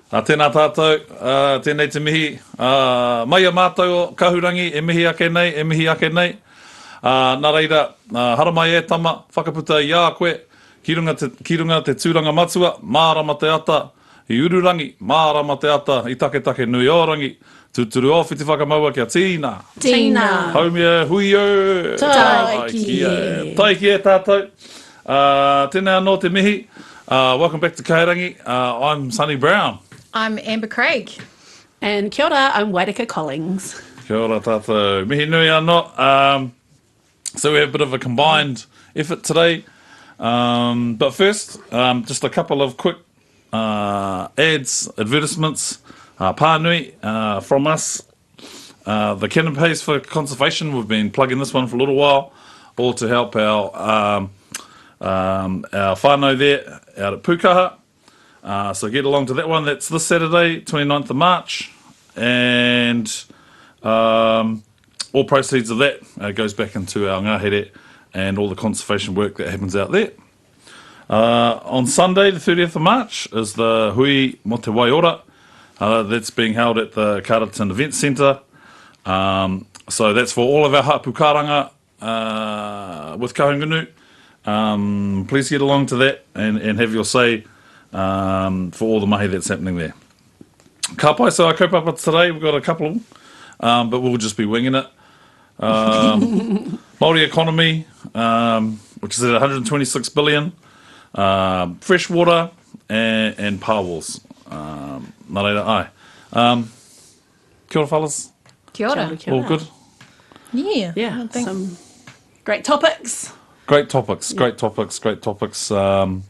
Tēnā tātou, tēnei te mihi. Mai a mātou o kahurangi, e mihi ake nei, e mihi ake nei. Nā reira, haramai e tama, whakaputa i a koe, ki runga te tūranga matua, mārama te ata, i ururangi, mārama te ata, i take nui orangi, tūturu o whiti whakamaua kia tīna. Tīna. Haumia huio. Tai ki e tātou. Tēnā anō te mihi. Welcome back to Kairangi. I'm Sonny Brown. I'm Amber Craig. And kia ora, I'm Waireka Collings. Kia ora tātou. Mihi nui anō. So we have a bit of a combined effort today. But first, just a couple of quick ads, advertisements, pānui from us. The Canapes for Conservation, we've been plugging this one for a little while, all to help our whānau there out at Pukaha. So get along to that one. That's this Saturday, 29th of March. And all proceeds of that goes back into our ngahere and all the conservation work that happens out there. On Sunday, the 30th of March, is the Hui Mo Te Waiora. That's being held at the Carterton Event Centre. So that's for all of our hapukaranga with Kahungunu. Please get along to that and have your say for all the mahi that's happening there. Ka pai, so our kaupapa today, we've got a couple, but we'll just be winging it. Māori economy, which is at 126 billion, freshwater and powerwalls. Nā reira, ai. Kia ora, fellas. Kia ora. All good? Yeah. Yeah, some great topics. Great topics. So,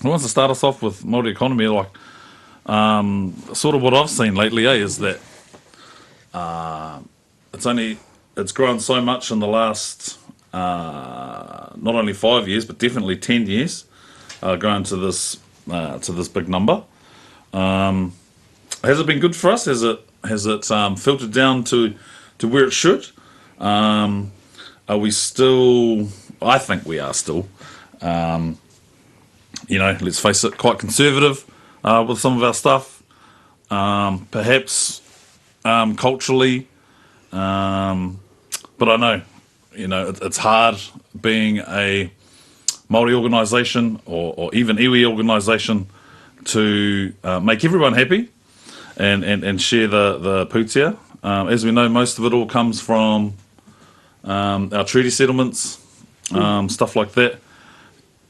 who wants to start us off with Māori economy? Like, sort of what I've seen lately, is that it's grown so much in the last not only 5 years, but definitely 10 years, grown to this big number. Has it been good for us? Has it filtered down to where it should? Are we still? I think we are still. Let's face it, quite conservative with some of our stuff. Perhaps culturally, but I know, it's hard being a Māori organisation or even iwi organisation to make everyone happy and share the pūtea. As we know, most of it all comes from our treaty settlements, stuff like that,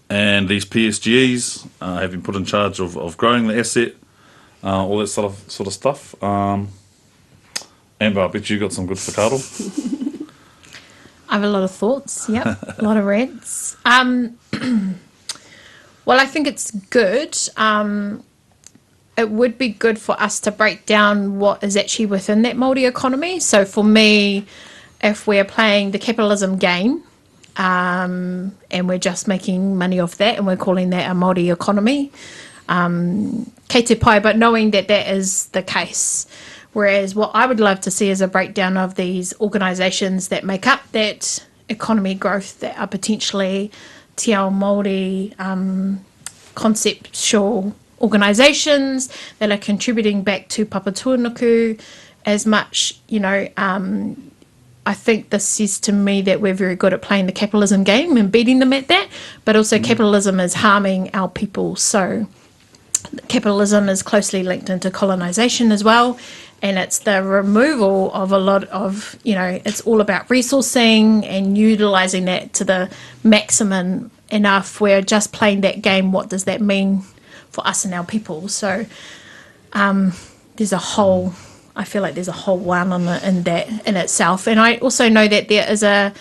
and these PSGEs have been put in charge of growing the asset, all that sort of stuff. Amber, I bet you got some good whakaaro. I have a lot of thoughts, a lot of rants. Well, I think it's good. It would be good for us to break down what is actually within that Māori economy. So for me, if we're playing the capitalism game, and we're just making money off that, and we're calling that a Māori economy, kei te pai, but knowing that is the case. Whereas what I would love to see is a breakdown of these organisations that make up that economy growth that are potentially te ao Māori conceptual organisations that are contributing back to Papatūānuku as much, I think this says to me that we're very good at playing the capitalism game and beating them at that, but also capitalism is harming our people. So capitalism is closely linked into colonisation as well, and it's the removal of a lot of, it's all about resourcing and utilising that to the maximum enough. We're just playing that game. What does that mean for us and our people? So there's a whole... I feel like there's a whole one in that in itself. And I also know that there is the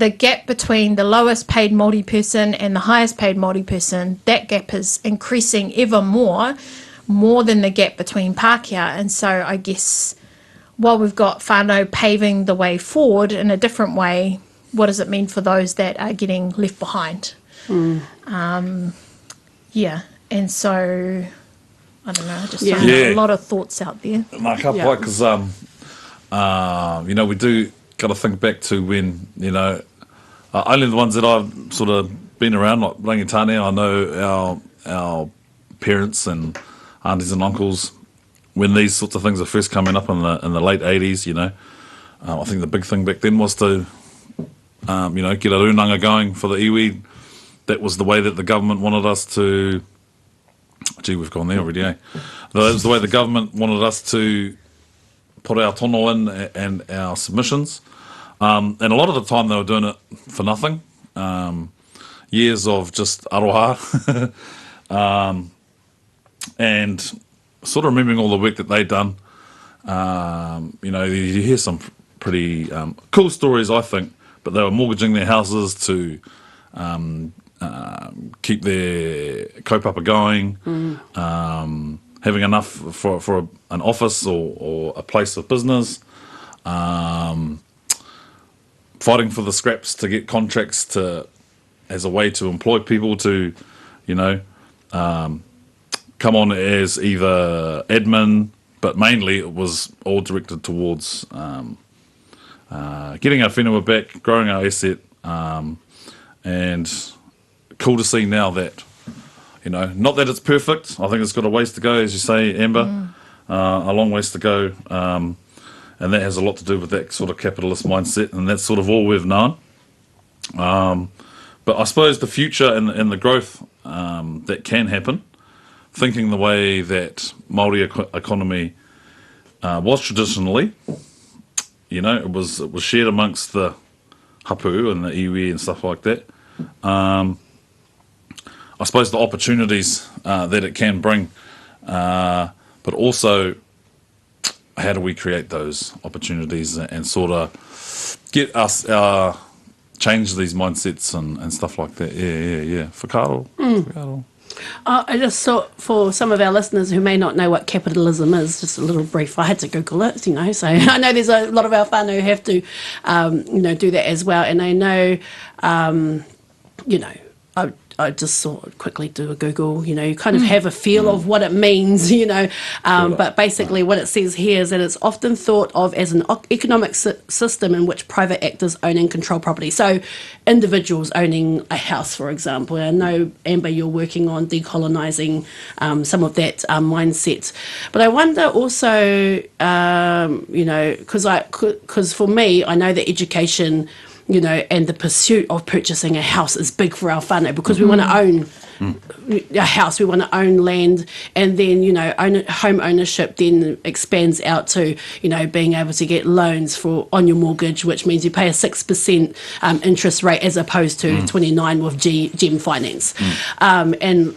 gap between the lowest paid Māori person and the highest paid Māori person, that gap is increasing ever more than the gap between Pākehā. And so I guess while we've got whānau paving the way forward in a different way, what does it mean for those that are getting left behind? And so... I don't know, I just find a lot of thoughts out there. Nā ka pai, because, we do got to think back to when, only the ones that I've sort of been around, like Rangitane, I know our parents and aunties and uncles, when these sorts of things are first coming up in the late 80s, I think the big thing back then was to, get a runanga going for the iwi. That was the way that the government wanted us to... Gee, we've gone there already, eh? That was the way the government wanted us to put our tono in and our submissions. And a lot of the time they were doing it for nothing. Years of just aroha. And sort of remembering all the work that they'd done. You hear some pretty cool stories, I think, but they were mortgaging their houses to keep their kaupapa going, having enough for an office or a place of business, fighting for the scraps to get contracts as a way to employ people to, come on as either admin, but mainly it was all directed towards getting our whenua back, growing our asset, and cool to see now that, not that it's perfect. I think it's got a ways to go, as you say, Amber, a long ways to go, and that has a lot to do with that sort of capitalist mindset, and that's sort of all we've known. But I suppose the future and the growth that can happen, thinking the way that Māori economy was traditionally, it was shared amongst the hapu and the iwi and stuff like that. I suppose the opportunities that it can bring, but also how do we create those opportunities and sort of get us change these mindsets and stuff like that. Yeah. Whakaaro. I just thought for some of our listeners who may not know what capitalism is, just a little brief. I had to Google it, so I know there's a lot of our whānau who have to, do that as well. And I know, I just sort of quickly do a Google, you kind of have a feel of what it means, but basically what it says here is that it's often thought of as an economic system in which private actors own and control property. So individuals owning a house, for example. I know, Amber, you're working on decolonising some of that mindset. But I wonder also, because for me, I know that education, and the pursuit of purchasing a house is big for our whānau because we want to own a house, we want to own land, and then, home ownership then expands out to, being able to get loans on your mortgage, which means you pay a 6% interest rate as opposed to 29 with GEM finance. And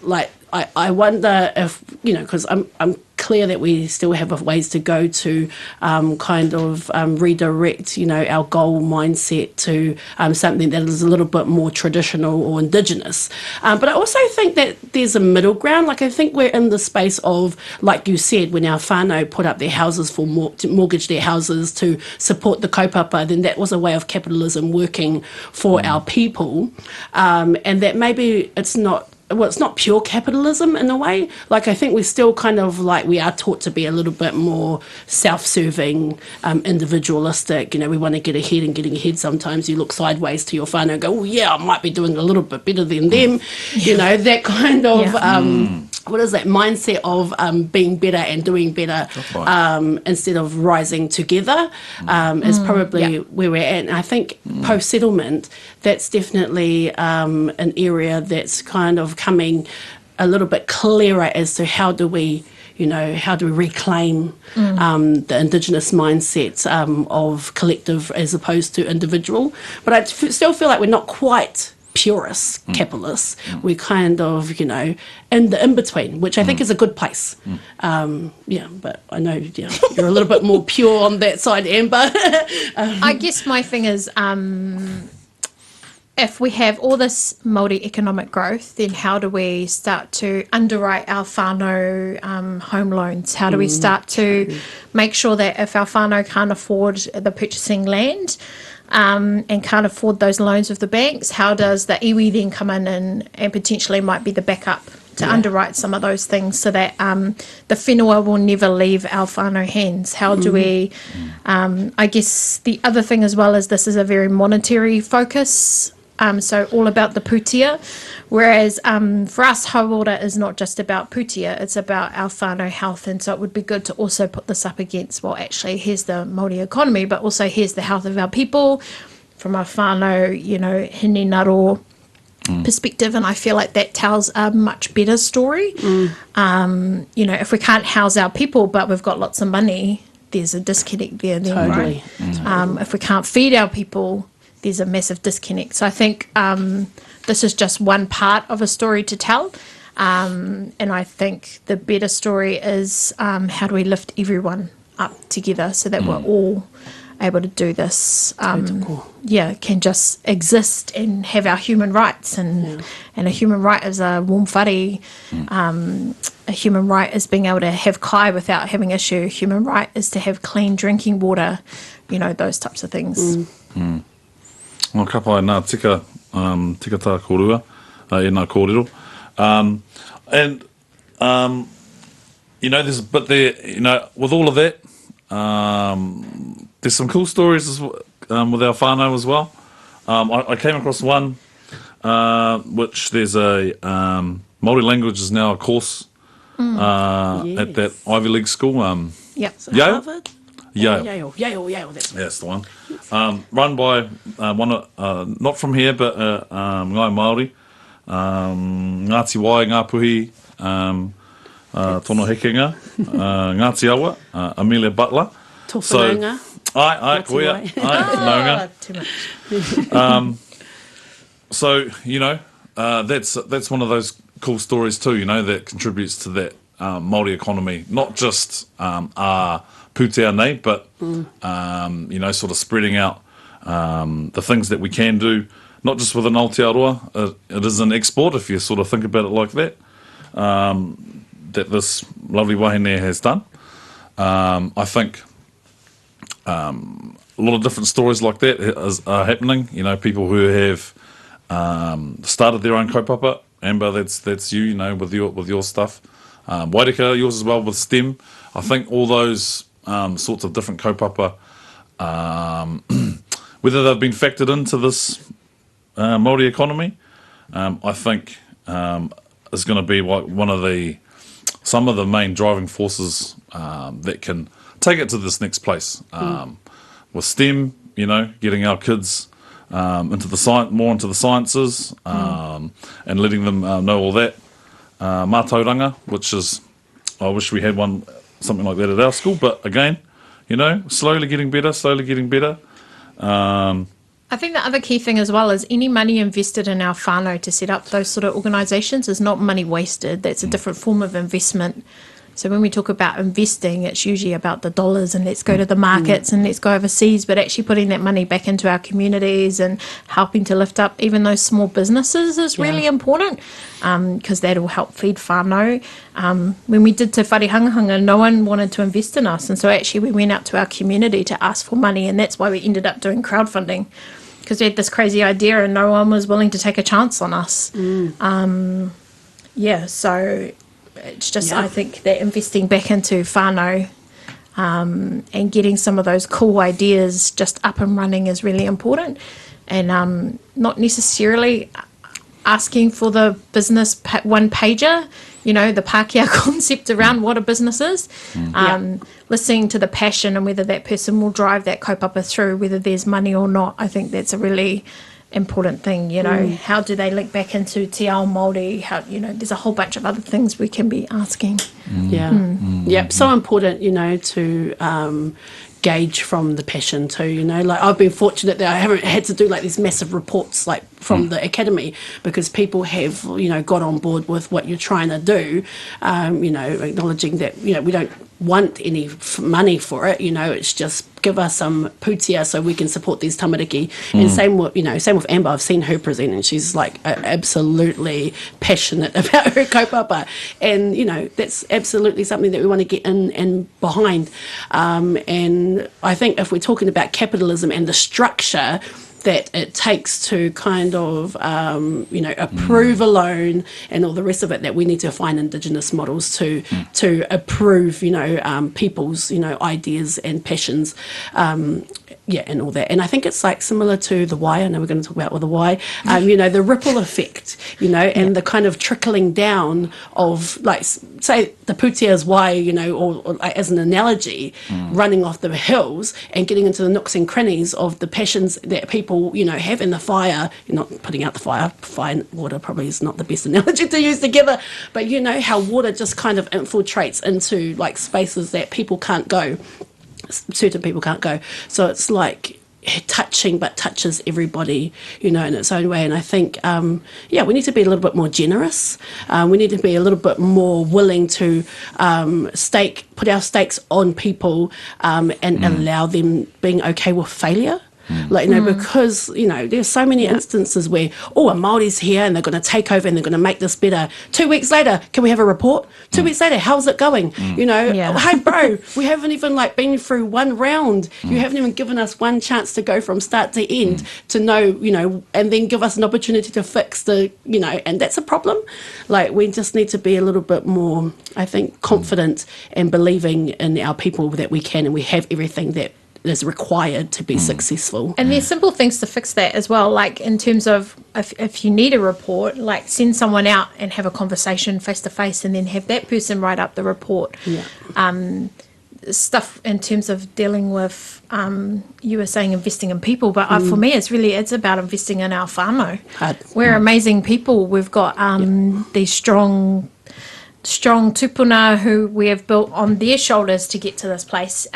I wonder if, because I'm clear that we still have ways to go to redirect, our goal mindset to something that is a little bit more traditional or indigenous. But I also think that there's a middle ground. I think we're in the space of, like you said, when our whānau put up their houses to mortgage their houses to support the kaupapa, then that was a way of capitalism working for our people. And that maybe it's not pure capitalism in a way. I think we're still kind of we are taught to be a little bit more self-serving, individualistic. We want to get ahead, and getting ahead, sometimes you look sideways to your whānau and go, oh yeah, I might be doing a little bit better than them. That kind of, what is that mindset of being better and doing better instead of rising together is probably where we're at. And I think post-settlement, that's definitely an area that's kind of coming a little bit clearer as to how do we reclaim the indigenous mindset of collective as opposed to individual. But I still feel like we're not quite purist capitalists. We're kind of, in the in-between, which I think is a good place. But I know you're a little bit more pure on that side, Amber. I guess my thing is, if we have all this Māori economic growth, then how do we start to underwrite our whānau home loans? How do we start to make sure that if our whānau can't afford the purchasing land and can't afford those loans with the banks, how does the iwi then come in and potentially might be the backup to underwrite some of those things so that the whenua will never leave our whānau hands? How do we, I guess the other thing as well is this is a very monetary focus So all about the putia, whereas for us, hauora is not just about putia, it's about our whānau health, and so it would be good to also put this up against, well, actually, here's the Māori economy, but also here's the health of our people, from our whānau, hine naro perspective, and I feel like that tells a much better story. If we can't house our people, but we've got lots of money, there's a disconnect there. Then, Totally. right? If we can't feed our people, there's a massive disconnect. So I think this is just one part of a story to tell. And I think the better story is how do we lift everyone up together so that we're all able to do this. Can just exist and have our human rights. And a human right is a warm whare. A human right is being able to have kai without having issue. A human right is to have clean drinking water, those types of things. Well, ka pai nā tika tā kōrua, nā kōrero. There's a bit there, with all of that, there's some cool stories with our whānau as well. I came across one, which there's a Māori language is now a course at that Ivy League school. Yep. Yale? Harvard? Yale. Yale, that's the one. Run by one, not from here, but ngai Māori, Ngāti Wai, Ngāpuhi, Tono Hekenga, Ngāti Awa, Amelia Butler. Tōwhananga. Koia, Naunga. Too much. That's one of those cool stories too, that contributes to that Māori economy, not just our pūtea nei, but sort of spreading out the things that we can do, not just within Aotearoa. It is an export, if you sort of think about it like that, that this lovely wahine has done. I think a lot of different stories like that are happening. People who have started their own kaupapa. Amber, that's you, with your stuff. Waireka, yours as well with STEM. I think all those sorts of different kaupapa, whether they've been factored into this Māori economy, I think is going to be some of the main driving forces that can take it to this next place. With STEM, getting our kids into the sciences, and letting them know all that. Mātauranga, which is, I wish we had something like that at our school, but again, slowly getting better. I think the other key thing as well is any money invested in our whānau to set up those sort of organisations is not money wasted. That's a different form of investment. So when we talk about investing, it's usually about the dollars and let's go to the markets and let's go overseas, but actually putting that money back into our communities and helping to lift up even those small businesses is really important, because that'll help feed whānau. When we did Te Whare Hangahanga, no one wanted to invest in us, and so actually we went out to our community to ask for money, and that's why we ended up doing crowdfunding, because we had this crazy idea and no one was willing to take a chance on us. So it's just, I think that investing back into whānau and getting some of those cool ideas just up and running is really important, and not necessarily asking for the business one-pager, the Pākehā concept around what a business is, listening to the passion and whether that person will drive that kaupapa through, whether there's money or not. I think that's a really important thing, how do they link back into te ao Māori, how, there's a whole bunch of other things we can be asking. So important, to gauge from the passion too, like I've been fortunate that I haven't had to do like these massive reports like from the academy, because people have got on board with what you're trying to do, acknowledging that we don't want any money for it, it's just give us some pūtea so we can support these tamariki. And same with Amber. I've seen her present and she's like absolutely passionate about her kaupapa, and that's absolutely something that we want to get in and behind, and I think if we're talking about capitalism and the structure that it takes to kind of, approve a loan and all the rest of it, that we need to find indigenous models to approve, people's, ideas and passions. yeah, and all that. And I think it's like similar to the why. I know we're going to talk about all the why. The ripple effect, and the kind of trickling down of, like, say, the Pūtea's why, or like, as an analogy, running off the hills and getting into the nooks and crannies of the passions that people, have in the fire. You're not putting out the fire. Fire and water probably is not the best analogy to use together. But how water just kind of infiltrates into, like, spaces that people can't go. Certain people can't go, so it's like touching, but touches everybody, in its own way. And I think, we need to be a little bit more generous. We need to be a little bit more willing to put our stakes on people, and allow them being okay with failure. Because, there's so many instances where, a Māori's here and they're going to take over and they're going to make this better. 2 weeks later, can we have a report? 2 weeks later, how's it going? Hey, bro, we haven't even, like, been through one round. You haven't even given us one chance to go from start to end to know, and then give us an opportunity to fix and that's a problem. Like, we just need to be a little bit more, I think, confident and believing in our people that we can and we have everything that is required to be successful. And there's simple things to fix that as well, like in terms of if you need a report, like send someone out and have a conversation face to face and then have that person write up the report. Stuff in terms of dealing with, you were saying investing in people, but for me it's about investing in our whānau. We're amazing people. We've got these strong tupuna who we have built on their shoulders to get to this place.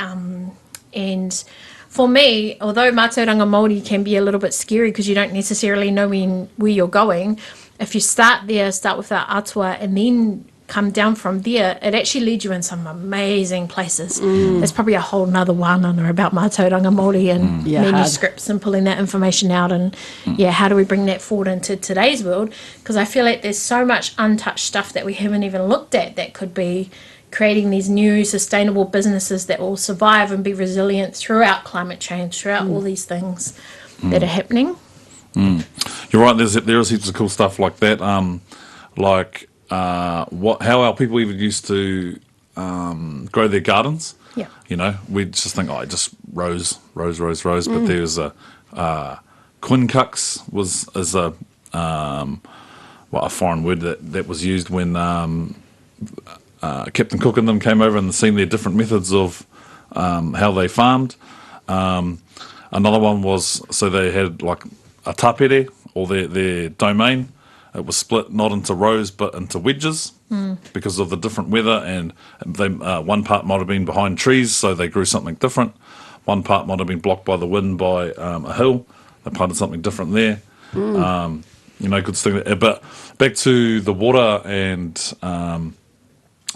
And for me, although mātauranga Māori can be a little bit scary because you don't necessarily know where you're going, if you start with our atua and then come down from there, it actually leads you in some amazing places. There's probably a whole nother wānanga about mātauranga Māori and manuscripts and pulling that information out and how do we bring that forward into today's world? Because I feel like there's so much untouched stuff that we haven't even looked at that could be creating these new sustainable businesses that will survive and be resilient throughout climate change, throughout all these things that are happening. You're right. There is heaps of cool stuff like that. How our people even used to grow their gardens. Yeah. We just think, just rose. But there's a quincux is a foreign word that was used when Captain Cook and them came over and seen their different methods of how they farmed. Another one was, so they had like a tapere, or their domain. It was split not into rows but into wedges because of the different weather, and they, one part might have been behind trees, so they grew something different. One part might have been blocked by the wind by a hill. They planted something different there. Good thing. But back to the water and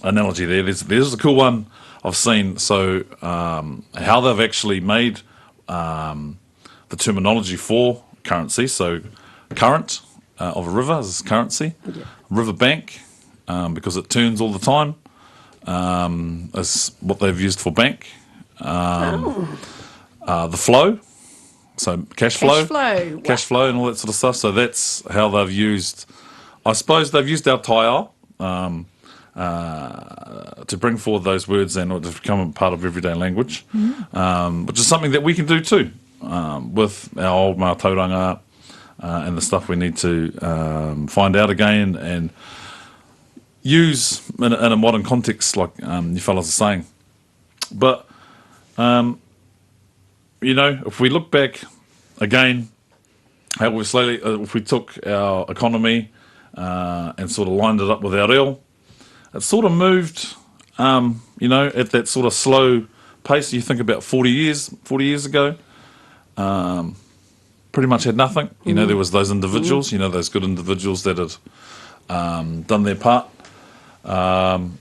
analogy there. There's a cool one I've seen. So how they've actually made the terminology for currency. So current of a river is currency. River bank, because it turns all the time, is what they've used for bank. The flow, so cash flow and all that sort of stuff. So that's how they've used, I suppose they've used our taiao to bring forward those words and to become a part of everyday language, which is something that we can do too with our old mātauranga and the stuff we need to find out again and use in a modern context, like you fellas are saying. But if we look back again, how we slowly, if we took our economy and sort of lined it up with our reo, it sort of moved, at that sort of slow pace. You think about 40 years ago, pretty much had nothing. There was those individuals, those good individuals that had done their part and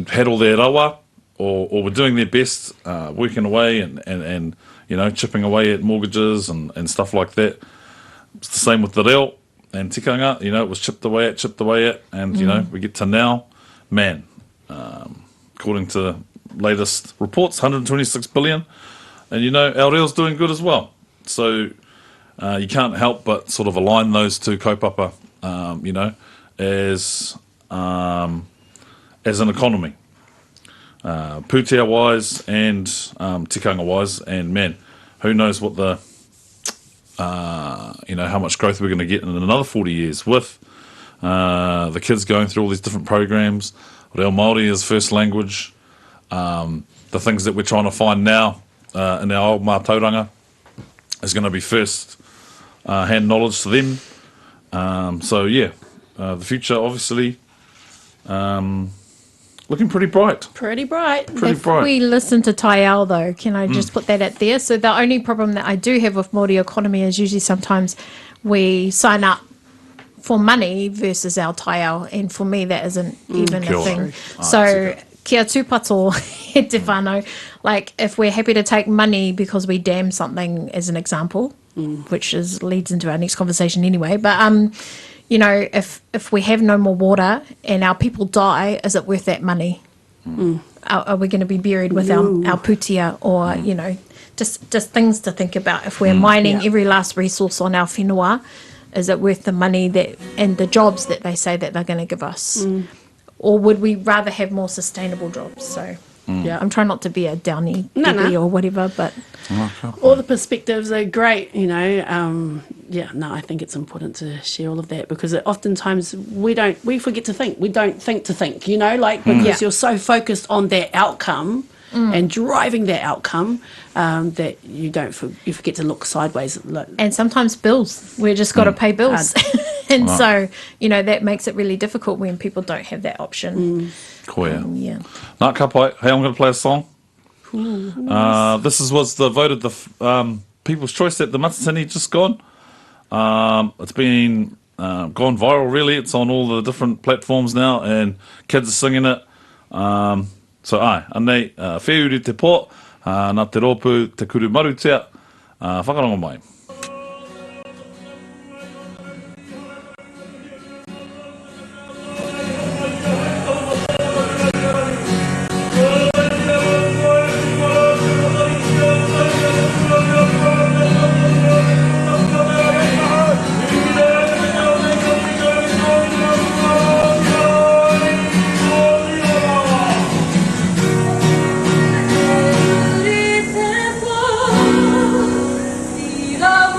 had all their rawa, or were doing their best, working away and chipping away at mortgages and stuff like that. It's the same with the reo and tikanga, it was chipped away at, and, we get to now, man, according to latest reports, 126 billion, and, our reo's doing good as well. So you can't help but sort of align those two kaupapa, as an economy. pūtea-wise and tikanga-wise, and man, who knows what the, how much growth we're going to get in another 40 years with the kids going through all these different programs, reo Māori as first language, the things that we're trying to find now in our old mātauranga is going to be first hand knowledge to them. The future obviously looking pretty bright. Pretty bright. If we listen to Taiao, though, can I just put that out there? So the only problem that I do have with Māori economy is usually sometimes we sign up for money versus our Taiao, and for me that isn't even a thing. So kia tūpato he te whānau, like if we're happy to take money because we dam something as an example, which leads into our next conversation anyway, but if we have no more water and our people die, is it worth that money? Are we going to be buried with our putia, or just things to think about? If we're mining every last resource on our whenua, is it worth the money that and the jobs that they say that they're going to give us? Or would we rather have more sustainable jobs? So I'm trying not to be a downy or whatever, but all the perspectives are great, I think it's important to share all of that, because oftentimes we forget to think. We don't think to think, because you're so focused on that outcome and driving that outcome that you forget to look sideways. And sometimes bills. We're just got to pay bills. And so, that makes it really difficult when people don't have that option. Koia. Nā ka pai. Hey, I'm going to play a song. This was voted the People's Choice at the Matatini just gone. It's been gone viral, really. It's on all the different platforms now, and kids are singing it. Anei, whiuri te pō, nā te rōpū, te kuru marutia, whakarongo mai. Love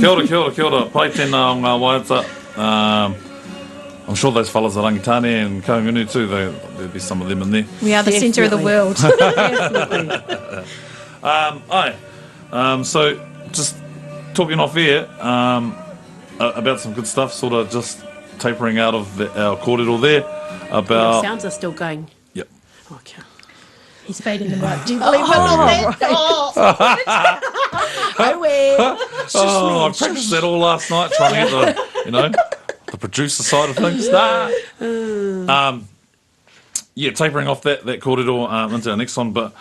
Kia ora, kia ora, kia ora. Pai tēnā o ngā waiata. I'm sure those fellas are rangitane and kaungunu too, there'll be some of them in there. We are the centre of the world. So just talking off air about some good stuff, sort of just tapering out of our kōrero there The about... sounds are still going. Yep. Okay. He's fading them right. Do you believe it? I practiced that all last night trying to get the producer side of things. Tapering off that kōrero into our next one. But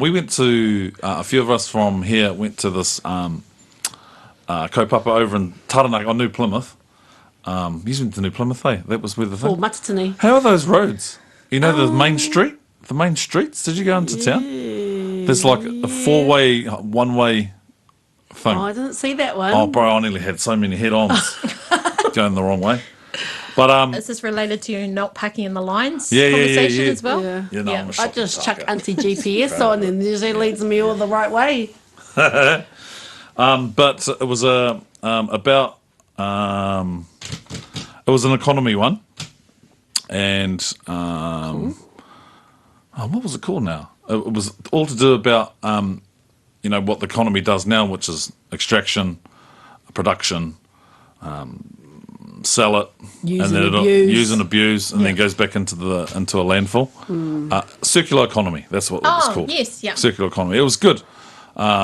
we went to, a few of us from here went to this kaupapa over in Taranaki on New Plymouth. You went to New Plymouth, eh? That was where the thing. Oh, Matatini. How are those roads? You know the main street? The main streets? Did you go into town? There's like a four-way, one-way thing. Oh, I didn't see that one. Oh, bro, I nearly had so many head-ons going the wrong way. But Is this related to you not parking in the lines Yeah, conversation yeah. as well? Yeah. I'm a I shock just sucker. chuck anti-GPS on and it usually leads me all the right way. But it was about it was an economy one, and what was it called now? It was all to do about what the economy does now, which is extraction, production, sell it, Use and and then abuse. use and abuse, and then goes back into a landfill. Circular economy. That's what it was called. Yes, yeah. Circular economy. It was good.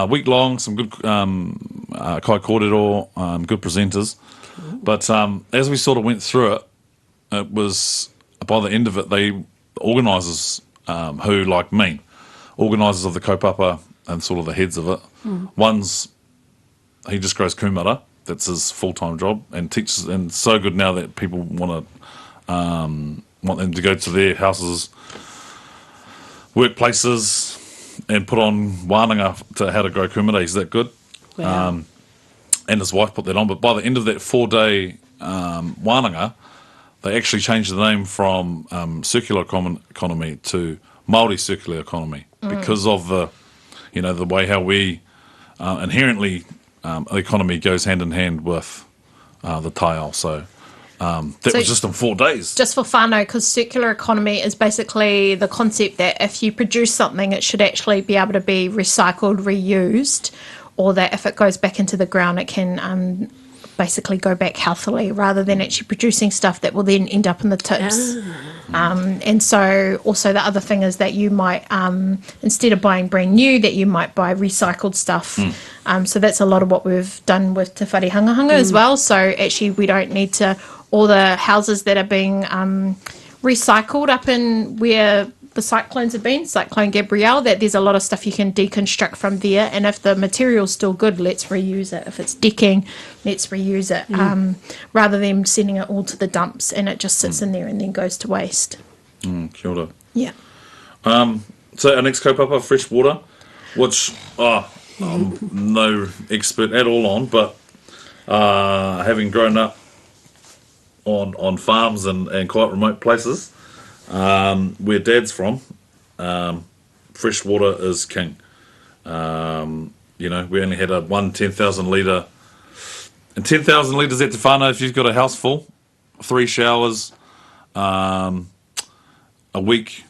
Week long, some good kai kōrero, good presenters. Cool. But as we sort of went through it, it was, by the end of it, the organisers who, like me, organisers of the kaupapa and sort of the heads of it, one's, he just grows kumara, that's his full-time job, and teaches, and so good now that people want them to go to their houses, workplaces, and put on wānanga to how to grow kumara. He's that good. Wow. And his wife put that on. But by the end of that 4-day wānanga, they actually changed the name from circular economy to Māori circular economy because of the way how we inherently the economy goes hand in hand with the taiao. So that was just in 4 days. Just for whānau, because circular economy is basically the concept that if you produce something, it should actually be able to be recycled, reused, or that if it goes back into the ground, it can basically go back healthily rather than actually producing stuff that will then end up in the tips. And so also the other thing is that you might, instead of buying brand new, that you might buy recycled stuff. So that's a lot of what we've done with Te Whare Hangahanga as well. So actually we don't need to, all the houses that are being recycled up in where the cyclones have been, Cyclone Gabrielle, that there's a lot of stuff you can deconstruct from there, and if the material's still good, let's reuse it. If it's decking, let's reuse it, rather than sending it all to the dumps and it just sits in there and then goes to waste. Kia ora. Yeah. So our next kaupapa, fresh water, which I'm no expert at all on, but having grown up on farms and quite remote places, where Dad's from, fresh water is king. We only had a 10,000 litre, and 10,000 litres at Te Whānau, if you've got a house full, 3 showers, a week,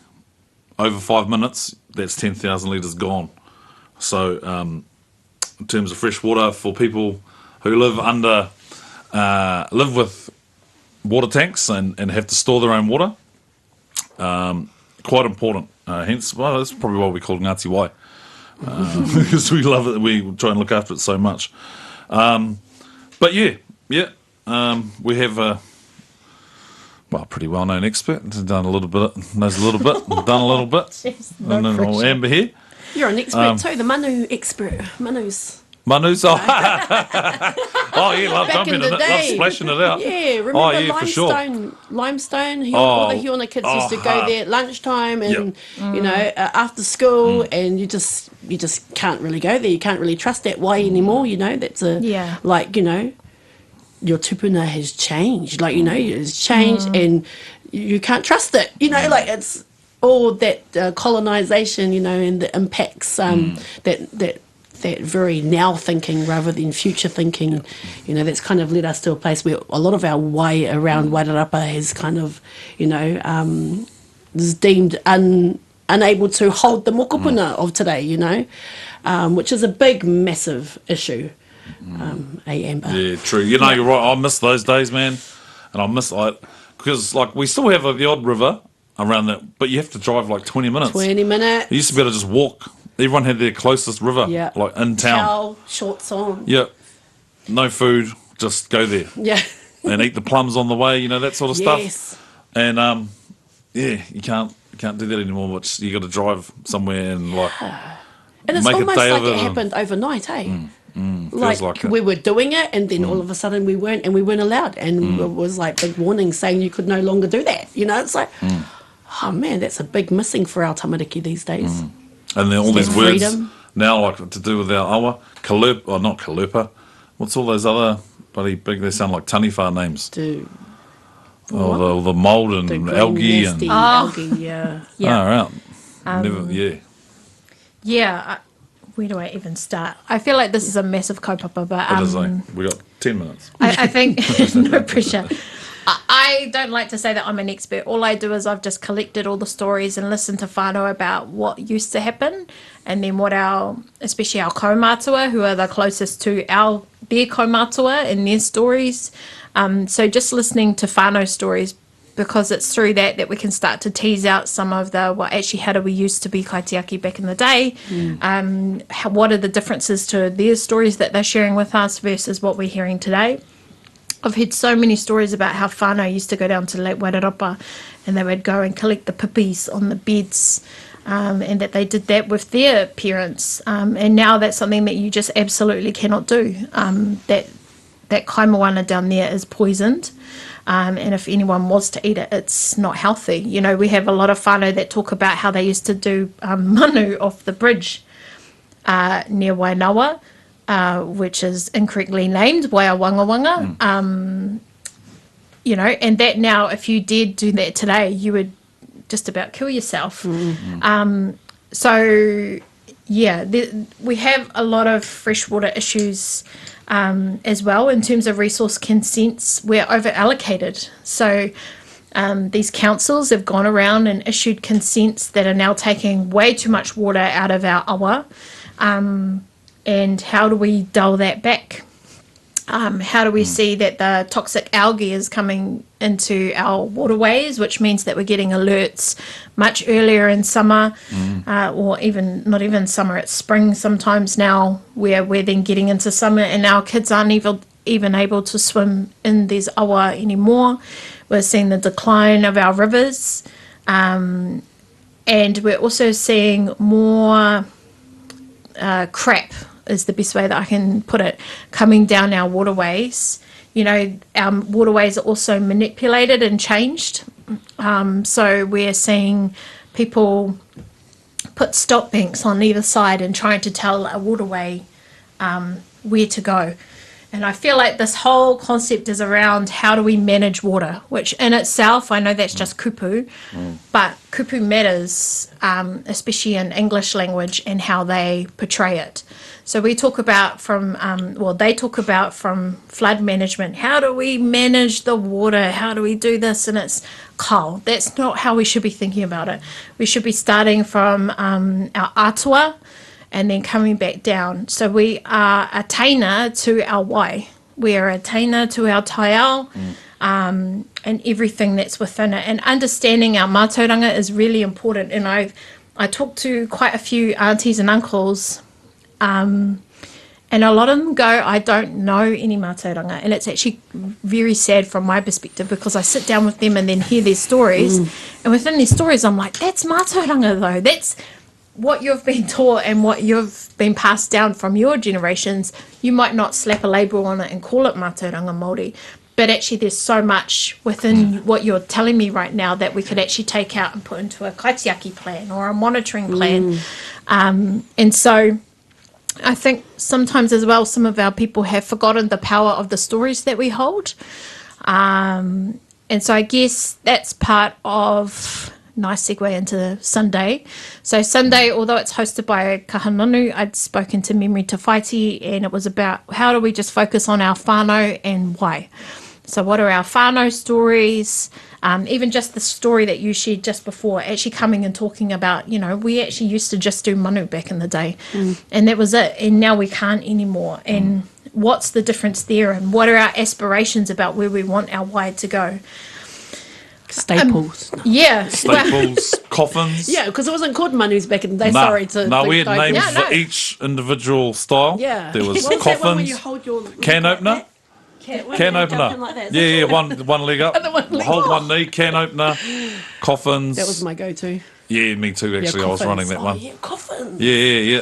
over 5 minutes, that's 10,000 litres gone. So in terms of fresh water, for people who live with water tanks and have to store their own water, quite important. Hence, that's probably why we call it Ngāti Wai, because we love it. We try and look after it so much. But we have a pretty well-known expert. Done a little bit, knows a little bit, done a little bit. Jeez, And then old Amber here. You're an expert too, the Manu expert. Manu's. Manu's, love jumping in the it, love day. splashing it out. Yeah, remember for sure. Limestone? All the Hiona kids used to go there at lunchtime and, after school, and you just can't really go there. You can't really trust that way anymore, That's your tupuna has changed. It's changed and you can't trust it. It's all that colonisation, and the impacts that that very now thinking rather than future thinking, you know, that's kind of led us to a place where a lot of our way around Wairarapa has kind of, you know, is deemed unable to hold the mokopuna of today, you know, which is a big, massive issue. Amber. Yeah, true. You know, you're right. I miss those days, man. And I miss, because, like, we still have the odd river around that, but you have to drive like 20 minutes. 20 minutes. You used to be able to just walk. Everyone had their closest river, like in town. Towel, shorts on. Yeah. No food, just go there. Yeah. And eat the plums on the way, you know, that sort of Yes. stuff. And, yeah, you can't do that anymore, but you got to drive somewhere and, like, And it's make a almost day like of it it. happened overnight, eh? Feels like it. we were doing it, and then all of a sudden we weren't allowed, and it was like big warning saying you could no longer do that. You know, it's like, oh man, that's a big missing for our tamariki these days. And then all these That words freedom. now, like, to do with our awa, kalup, or not kalupa. What's all those other bloody big, they sound like taniwha names. To Oh, the mould and the green, algae nasty and... algae, yeah. Yeah. Oh, right. Never, yeah. Yeah, where do I even start? I feel like this is a massive kaupapa, but It is, we got 10 minutes. I think no pressure. I don't like to say that I'm an expert. All I do is I've just collected all the stories and listened to whānau about what used to happen, and then what especially our kaumātua, who are the closest to their kaumātua and their stories. So just listening to whānau stories, because it's through that we can start to tease out some of how do we used to be kaitiaki back in the day, what are the differences to their stories that they're sharing with us versus what we're hearing today. I've heard so many stories about how whānau used to go down to Lake Wairarapa and they would go and collect the pipis on the beds, and that they did that with their parents, and now that's something that you just absolutely cannot do. That kaimawana down there is poisoned, and if anyone was to eat it, it's not healthy. You know, we have a lot of whānau that talk about how they used to do manu off the bridge near Wainawa, which is incorrectly named Waiawangawanga. You know, and that now, if you did do that today, you would just about kill yourself. So, yeah, we have a lot of freshwater issues as well in terms of resource consents. We're over allocated. So these councils have gone around and issued consents that are now taking way too much water out of our awa. And how do we dull that back? How do we see that the toxic algae is coming into our waterways, which means that we're getting alerts much earlier in summer, or even not even summer, it's spring sometimes now, where we're then getting into summer and our kids aren't even able to swim in these awa anymore. We're seeing the decline of our rivers, and we're also seeing more crap, is the best way that I can put it, coming down our waterways. You know, our waterways are also manipulated and changed. So we're seeing people put stop banks on either side and trying to tell a waterway where to go. And I feel like this whole concept is around how do we manage water, which in itself, I know that's just kupu, but kupu matters, especially in English language and how they portray it. So we talk about they talk about from flood management, how do we manage the water, how do we do this, and it's cold. That's not how we should be thinking about it. We should be starting from our atua, and then coming back down. So we are a taina to our wai. We are a taina to our taiao, and everything that's within it. And understanding our mātauranga is really important. And I talked to quite a few aunties and uncles, and a lot of them go, I don't know any mātauranga. And it's actually very sad from my perspective, because I sit down with them and then hear their stories. And within their stories, I'm like, that's mātauranga though. That's what you've been taught and what you've been passed down from your generations. You might not slap a label on it and call it mātauranga Māori, but actually there's so much within what you're telling me right now that we could actually take out and put into a kaitiaki plan or a monitoring plan. And so I think sometimes as well, some of our people have forgotten the power of the stories that we hold. And so I guess that's part of nice segue into Sunday. So Sunday, although it's hosted by Kahanonu, I'd spoken to Memory Te Whaiti, and it was about how do we just focus on our whānau and why. So what are our whānau stories? Even just the story that you shared just before, actually coming and talking about, we actually used to just do manu back in the day. And that was it. And now we can't anymore. And what's the difference there? And what are our aspirations about where we want our wai to go? Staples. Staples, coffins. Yeah, because it wasn't called manus back in the day. We had names for each individual style. Yeah. There was what was coffins. That one where you hold your can opener. Can opener. Like that, yeah, one leg up. Hold one knee, can opener, coffins. That was my go-to. Yeah, me too, actually. I was running that one. Yeah, coffins. Yeah.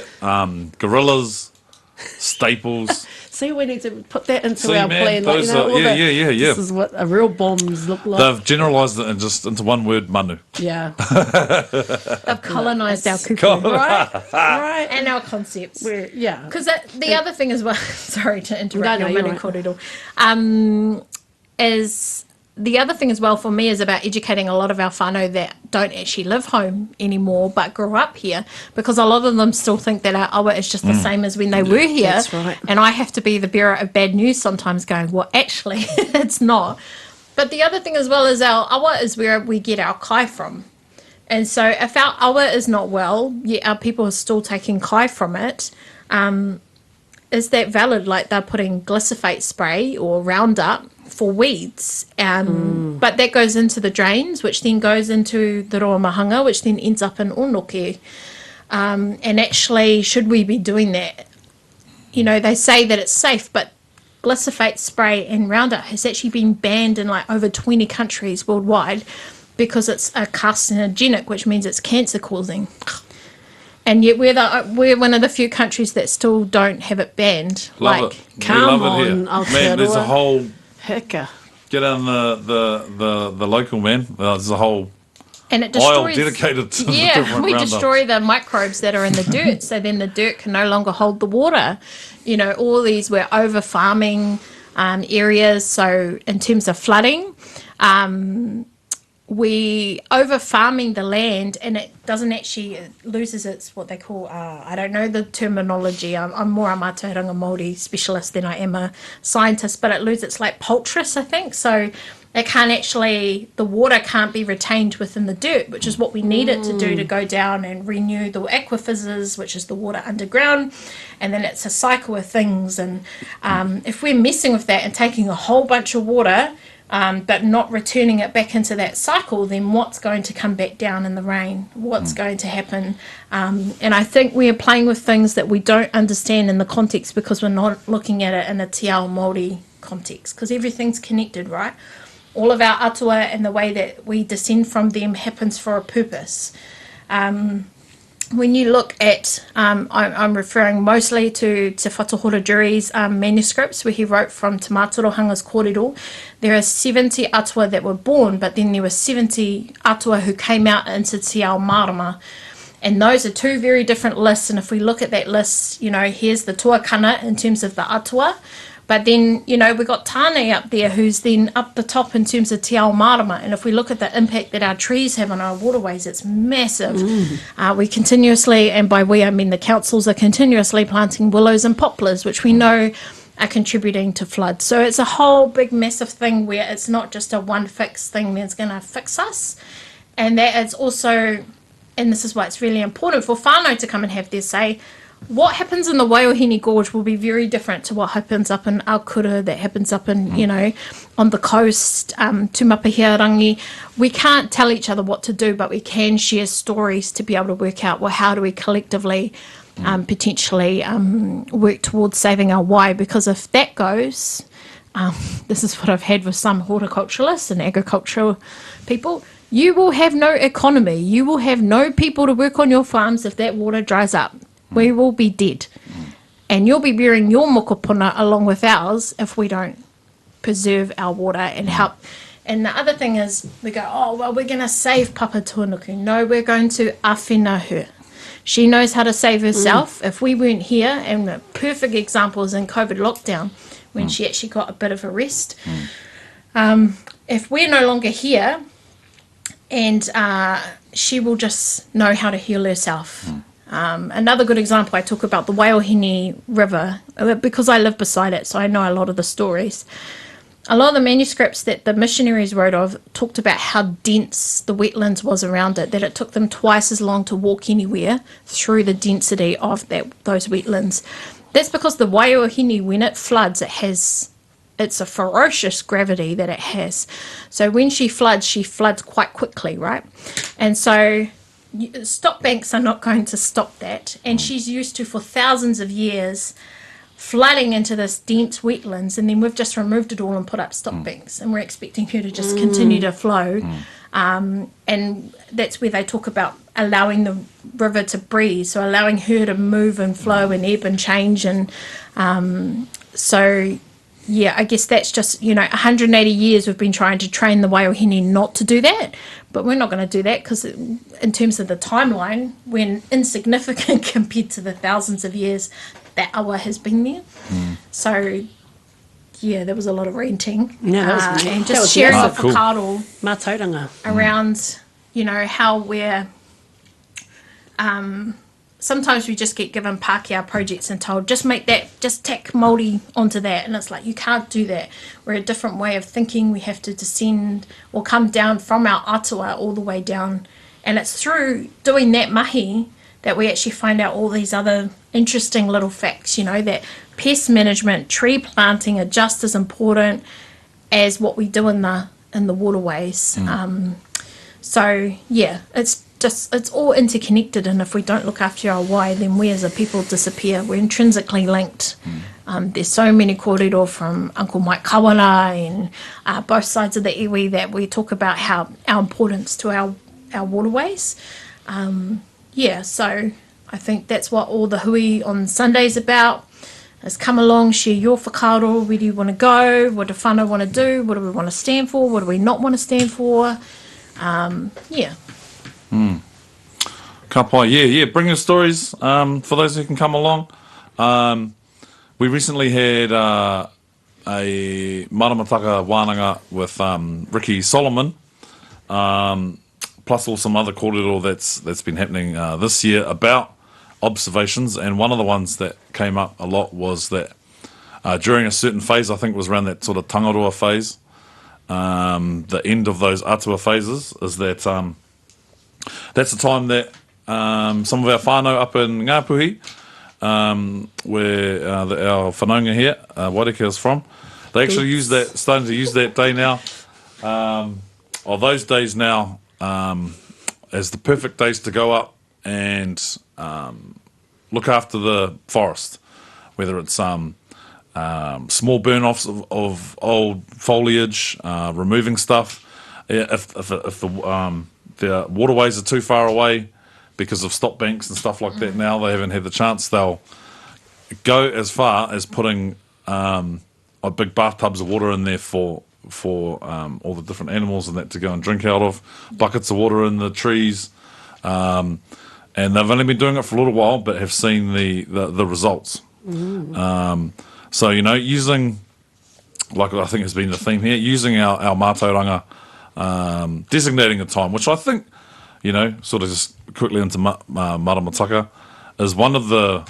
Gorillas, staples. See, we need to put that into our plan. Those This is what a real bombs look like. They've generalised it into one word, manu. Yeah. They've colonised our kuku. Right. And our concepts. Yeah. Because the other thing as well, sorry to interrupt your manu kōrero, is the other thing as well for me is about educating a lot of our whānau that don't actually live home anymore but grew up here, because a lot of them still think that our awa is just the same as when they were here. That's right. And I have to be the bearer of bad news sometimes, going, well, actually, it's not. But the other thing as well is our awa is where we get our kai from. And so if our awa is not well, yet our people are still taking kai from it, is that valid? Like they're putting glyphosate spray or Roundup for weeds, but that goes into the drains, which then goes into the roa mahanga, which then ends up in onoke. And actually, should we be doing that? They say that it's safe, but glyphosate spray and Roundup has actually been banned in like over 20 countries worldwide because it's a carcinogenic, which means it's cancer causing. And yet we're one of the few countries that still don't have it banned. Love it. Come love it here. on, man. There's a whole hicka. Get on the local man. There's a whole and it aisle destroys, dedicated to the different we Roundups. destroy the microbes that are in the dirt, so then the dirt can no longer hold the water. All these, we're over farming areas. So in terms of flooding, we over farming the land, and it doesn't actually, it loses its what they call I don't know the terminology. I'm more a mātauranga Māori specialist than I am a scientist, but it loses its like poultrous, I think. So it can't actually, the water can't be retained within the dirt, which is what we need it to do to go down and renew the aquifers, which is the water underground. And then it's a cycle of things. And if we're messing with that and taking a whole bunch of water, but not returning it back into that cycle, then what's going to come back down in the rain? What's going to happen? And I think we are playing with things that we don't understand in the context because we're not looking at it in a te ao Māori context, because everything's connected, right? All of our atua and the way that we descend from them happens for a purpose. When you look at, I'm referring mostly to Te Whatuhora Jury's manuscripts where he wrote from Te Mātorohanga's kōrero. There are 70 atua that were born, but then there were 70 atua who came out into Te Ao Marama. And those are two very different lists. And if we look at that list, here's the tuakana in terms of the atua. But then, we've got Tāne up there who's then up the top in terms of Te Ao Marama. And if we look at the impact that our trees have on our waterways, it's massive. We continuously, and by we I mean the councils, are continuously planting willows and poplars, which we know are contributing to flood. So it's a whole big massive thing where it's not just a one fix thing that's going to fix us. And that it's also, and this is why it's really important for whānau to come and have their say, what happens in the Waiohini Gorge will be very different to what happens up in Aokura, that happens up in, on the coast, Tumapahiarangi. We can't tell each other what to do, but we can share stories to be able to work out, well, how do we collectively potentially work towards saving our wai? Because if that goes, this is what I've had with some horticulturalists and agricultural people, you will have no economy. You will have no people to work on your farms if that water dries up. We will be dead. And you'll be bearing your mokopuna along with ours if we don't preserve our water and help. And the other thing is, we go, oh, well, we're going to save Papa Tuanuku. No, we're going to awhina her. She knows how to save herself. If we weren't here, and the perfect example is in COVID lockdown, when she actually got a bit of a rest. If we're no longer here, and she will just know how to heal herself. Another good example, I talk about the Waiohini River, because I live beside it, so I know a lot of the stories. A lot of the manuscripts that the missionaries wrote of talked about how dense the wetlands was around it, that it took them twice as long to walk anywhere through the density of those wetlands. That's because the Waiohini, when it floods, it's a ferocious gravity that it has. So when she floods quite quickly, right? And so stop banks are not going to stop that. And she's used to, for thousands of years, flooding into this dense wetlands, and then we've just removed it all and put up stop banks, and we're expecting her to just continue to flow. And that's where they talk about allowing the river to breathe, so allowing her to move and flow and ebb and change. And so yeah, I guess that's just, 180 years we've been trying to train the Waiohini not to do that, but we're not going to do that because in terms of the timeline, we're insignificant compared to the thousands of years that awa has been there. So yeah, there was a lot of ranting. Yeah, and just sharing the cool. whakaaro Mātauranga. around, how we're sometimes we just get given Pākehā projects and told, just tack Māori onto that. And it's like, you can't do that. We're a different way of thinking. We have to descend or come down from our atua all the way down. And it's through doing that mahi that we actually find out all these other interesting little facts, that pest management, tree planting are just as important as what we do in the waterways. So yeah, it's all interconnected, and if we don't look after our wai, then we as a people disappear. We're intrinsically linked. There's so many kōrero from Uncle Mike Kawana and both sides of the iwi that we talk about how our importance to our waterways. So I think that's what all the hui on Sunday's about, is come along, share your whakaaro, where do you want to go, what do whānau want to do, what do we want to stand for, what do we not want to stand for. Ka pai, yeah. Bring your stories for those who can come along. We recently had a Mana Motuhake wānanga with Ricky Solomon, plus all some other kōrero that's been happening this year about observations. And one of the ones that came up a lot was that during a certain phase, I think it was around that sort of tangaroa phase, the end of those atua phases, is that that's the time that some of our whānau up in Ngāpuhi, where our whanaunga here, Waireka is from, they actually starting to use that day now, or those days now, as the perfect days to go up and look after the forest, whether it's small burn-offs of old foliage, removing stuff. If the waterways are too far away because of stop banks and stuff like that now, they haven't had the chance, they'll go as far as putting big bathtubs of water in there for all the different animals and that to go and drink out of, buckets of water in the trees. And they've only been doing it for a little while, but have seen the results. So, using, like I think has been the theme here, using our mātauranga, designating a time, which I think, sort of just quickly into Mana Motuhake, is one of the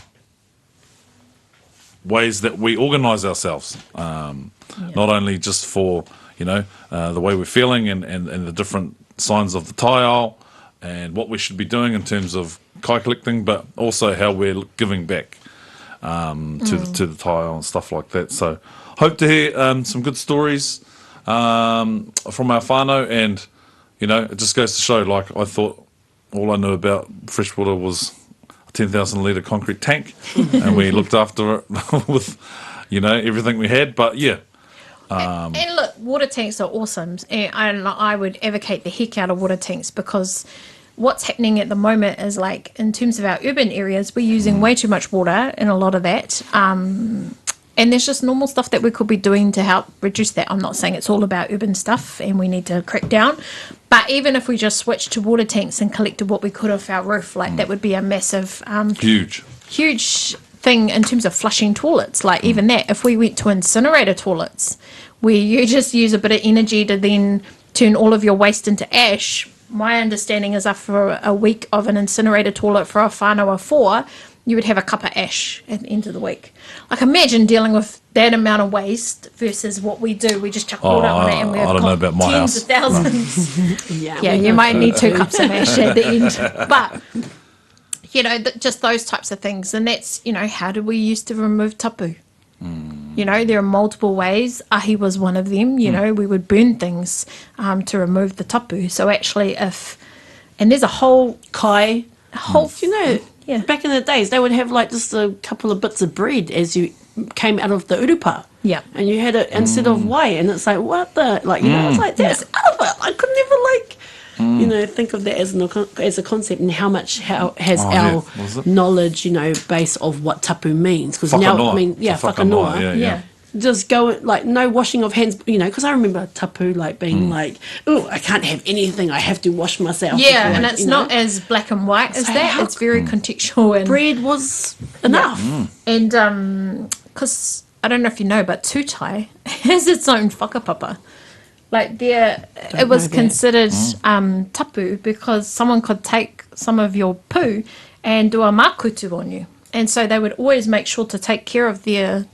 ways that we organise ourselves, not only just for, the way we're feeling and the different signs of the taiao and what we should be doing in terms of kai collecting, but also how we're giving back to the taiao and stuff like that. So hope to hear some good stories from our whānau, and it just goes to show, like, I thought all I knew about freshwater was a 10,000 litre concrete tank and we looked after it with everything we had, but and look, water tanks are awesome, and I would advocate the heck out of water tanks, because what's happening at the moment is, like, in terms of our urban areas, we're using way too much water in a lot of that, and there's just normal stuff that we could be doing to help reduce that. I'm not saying it's all about urban stuff and we need to crack down, but even if we just switched to water tanks and collected what we could off our roof, like, that would be a massive huge thing in terms of flushing toilets. Like, even that, if we went to incinerator toilets where you just use a bit of energy to then turn all of your waste into ash, my understanding is after a week of an incinerator toilet for a whānau of 4, you would have a cup of ash at the end of the week. Like, imagine dealing with that amount of waste versus what we do. We just chuck water on it and we have I don't know about my tens house. of thousands. Yeah, You might need 2 cups of ash at the end. But, just those types of things. And that's, how do we used to remove tapu? There are multiple ways. Ahi was one of them. We would burn things to remove the tapu. So actually and there's a whole... Kai. Yeah. Back in the days, they would have like just a couple of bits of bread as you came out of the urupa. Yeah. And you had it instead of wai, and it's like, what the, like, it's like, that's out of it. I could never, think of that as a concept, and how has our knowledge, base of what tapu means. Because now, whakanoa. Yeah. Just go, like, no washing of hands, because I remember tapu, like, being like, oh, I can't have anything, I have to wash myself. Yeah, and it's not as black and white as that. It's very contextual. And bread was enough. And, because, I don't know if you know, but tūtai has its own whakapapa. Like, it was considered tapu because someone could take some of your poo and do a makutu on you. And so they would always make sure to take care of their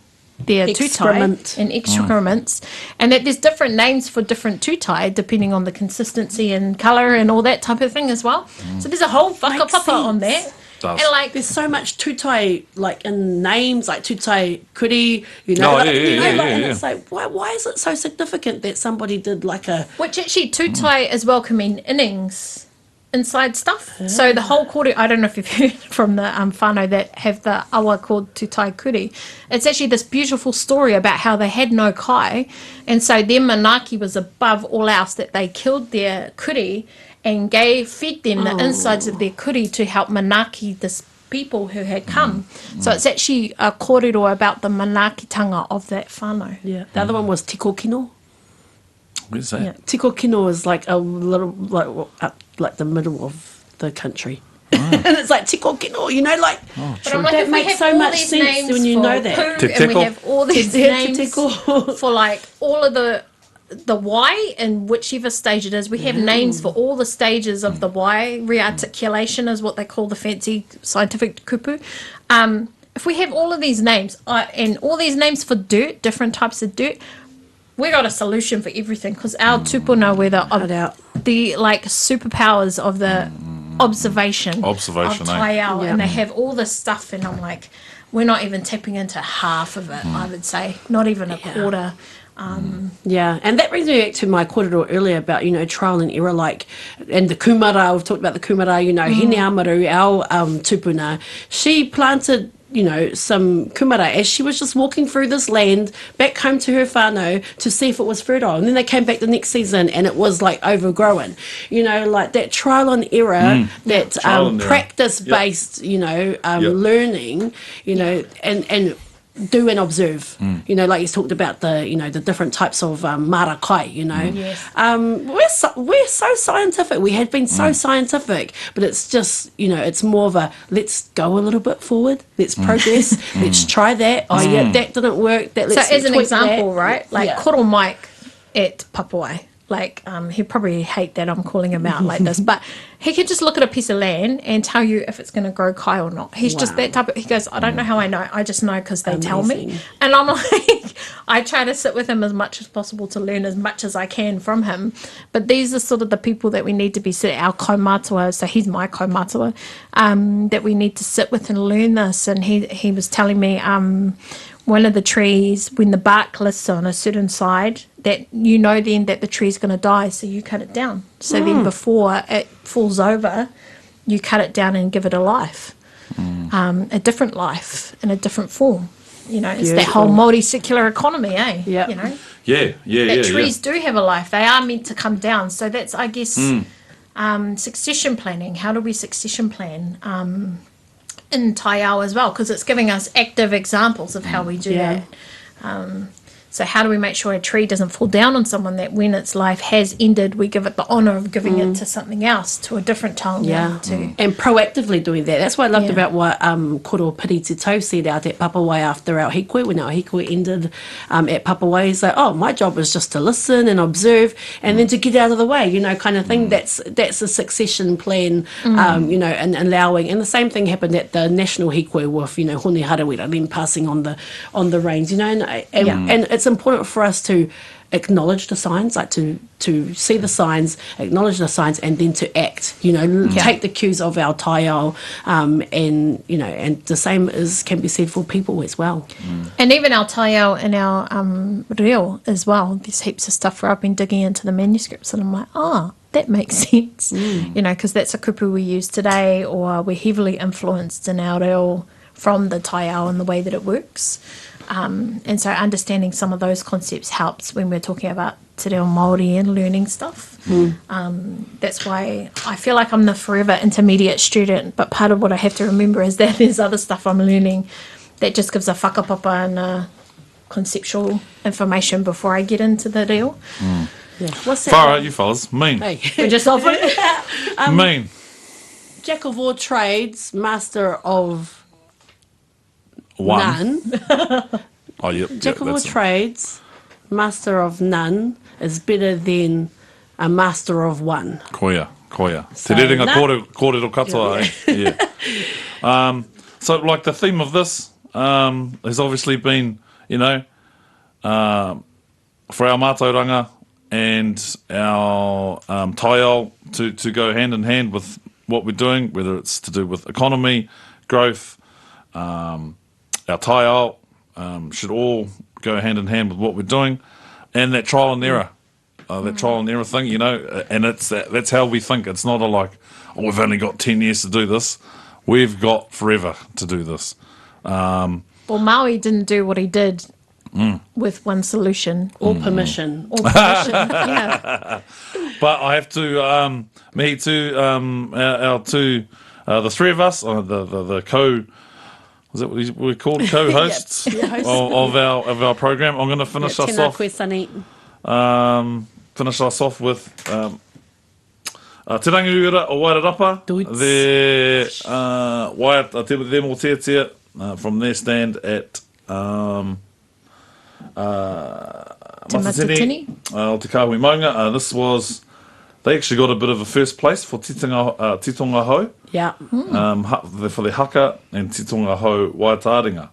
tūtai and excrements, and that there's different names for different tūtai depending on the consistency and colour and all that type of thing as well. So there's a whole whakapapa on that. And like, there's so much tūtai, like, in names, like tūtai kuri, and it's like, why is it so significant that somebody did like a... Which actually tūtai as well can mean innings inside stuff. So the whole kōrero, I don't know if you've heard from the whānau that have the awa called tūtai kuri. It's actually this beautiful story about how they had no kai, and so their manaaki was above all else, that they killed their kuri and fed them the insides of their kuri to help manaaki this people who had come. So it's actually a kōrero about the manaakitanga of that whānau. Yeah. The other one was tiko kino. Where's that? Yeah. Tiko kino is like a little, like the middle of the country. And it's like tiko kino, like... But I'm like, that makes so much sense when you know that. And we have all these names for like all of the why and whichever stage it is. We have names for all the stages of the why. Rearticulation is what they call the fancy scientific kupu. If we have all of these names and all these names for dirt, different types of dirt, we got a solution for everything, because our tupuna were the like superpowers of the observation of Taiao, and they have all this stuff, and I'm like, we're not even tapping into half of it. I would say not even a quarter. And that brings me back to my kōrero earlier about, trial and error, like, and the kumara, we've talked about the kumara, Hine Amaru, our tupuna, she planted, some kumara as she was just walking through this land back home to her whānau to see if it was fertile. And then they came back the next season and it was like overgrown. Like that trial and error, that practice-based, learning, and do and observe, like you talked about the different types of marakai, Yes. We're so scientific, we have been so scientific, but it's just, it's more of a, let's go a little bit forward, let's progress, let's try that, that didn't work, so as an example, that. right, like Koro Mike at Papuai, like he'd probably hate that I'm calling him out like this, but he could just look at a piece of land and tell you if it's going to grow kai or not. He's just that type of, he goes, I don't know how I know, I just know because they tell me. And I'm like, I try to sit with him as much as possible to learn as much as I can from him, but these are sort of the people that we need to be our kaumātua, so he's my kaumātua, that we need to sit with and learn this. And he was telling me one of the trees, when the bark lists on a certain side, that then that the tree's going to die, so you cut it down. So then before it falls over, you cut it down and give it a life, a different life in a different form. It's that whole Māori secular economy, eh? Yeah. Yeah. Trees do have a life. They are meant to come down. So that's, I guess, succession planning. How do we succession plan? In Taiao as well, because it's giving us active examples of how we do that. So how do we make sure a tree doesn't fall down on someone, that when its life has ended, we give it the honour of giving it to something else, to a different taonga. And proactively doing that. That's what I loved Yeah. about what Koro Piri Te Tau said out at Papawai after our hikoi, when our hikoi ended at Papawai. He's like, oh, my job is just to listen and observe and then to get out of the way, you know, kind of thing. That's a succession plan, you know, and allowing. And the same thing happened at the national hikoi with, you know, Hone Harawira, then passing on the reins, you know. And it's important for us to acknowledge the signs, like to see the signs, acknowledge the signs, and then to act, you know, take the cues of our taiao, and, you know, and the same can be said for people as well. And even our taiao and our reo as well. There's heaps of stuff where I've been digging into the manuscripts and I'm like, that makes sense. You know, because that's a kupu we use today, or we're heavily influenced in our reo from the taiao and the way that it works. And so understanding some of those concepts helps when we're talking about te reo Māori and learning stuff. That's why I feel like I'm the forever intermediate student, but part of what I have to remember is that there's other stuff I'm learning that just gives a whakapapa and conceptual information before I get into the reo. Yeah. What's that? Far out, you fellas. Mean. Hey. We're just off it. Mean. Jack of all trades, master of One. none. Oh, yep. Jack of all that's it. trades, master of none is better than a master of one. Koia. So, Te rerenga nah. kōrero katoa, eh? Yeah. So, like, the theme of this has obviously been, you know, for our mātauranga and our taiao to go hand in hand with what we're doing, whether it's to do with economy, growth, our taiao should all go hand in hand with what we're doing, and that trial and error. That trial and error thing, you know, and that's how we think. It's not we've only got 10 years to do this. We've got forever to do this. Well, Maui didn't do what he did with one solution. Or permission. Or permission. Yeah. But I have to, me too, our two, the three of us, the is that what we're called, co-hosts of our program. I'm going to finish us off. Finish us off with Te Rangiora o Wairarapa. Their Motuhake, from their stand at Matatini, o Te Kāhui Maunga. They actually got a bit of a first place for Titonga Hou. Yeah. For the haka and Titonga Hou Waitāringa.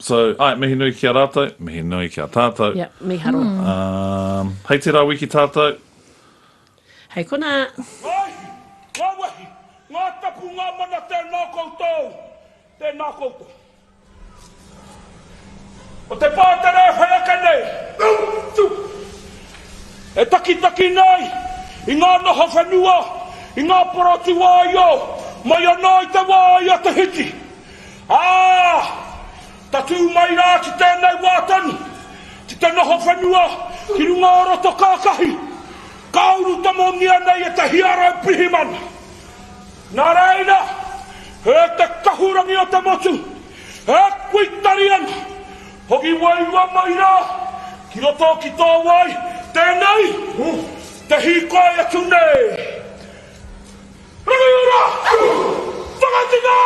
So, mihi nui ki a rātou, mihi nui ki a tātou. Yeah, miharo. Hei te rā wiki tātou. Hei kona. Ai, ngā wehi, ngā tapu ngā mana tēnā koutou. Tēnā koutou. O te pātere whai ake nei. E taki nei, I ngā noho whenua, I ngā poroti wāio, mai anā I te wāia te hiki. Tatu mai rā ki tēnei wātani, ki te noho whenua, ki runga roto kākahi. Kauru tamongia nei e te hiarau pihimana. Nā reina, e te kahurangi o te motu, e kuitari ana. Hoki wairua mai rā, ki roto ki tō wai, tēnei, te hikoe atu nei. Rangiora! Whakatinga!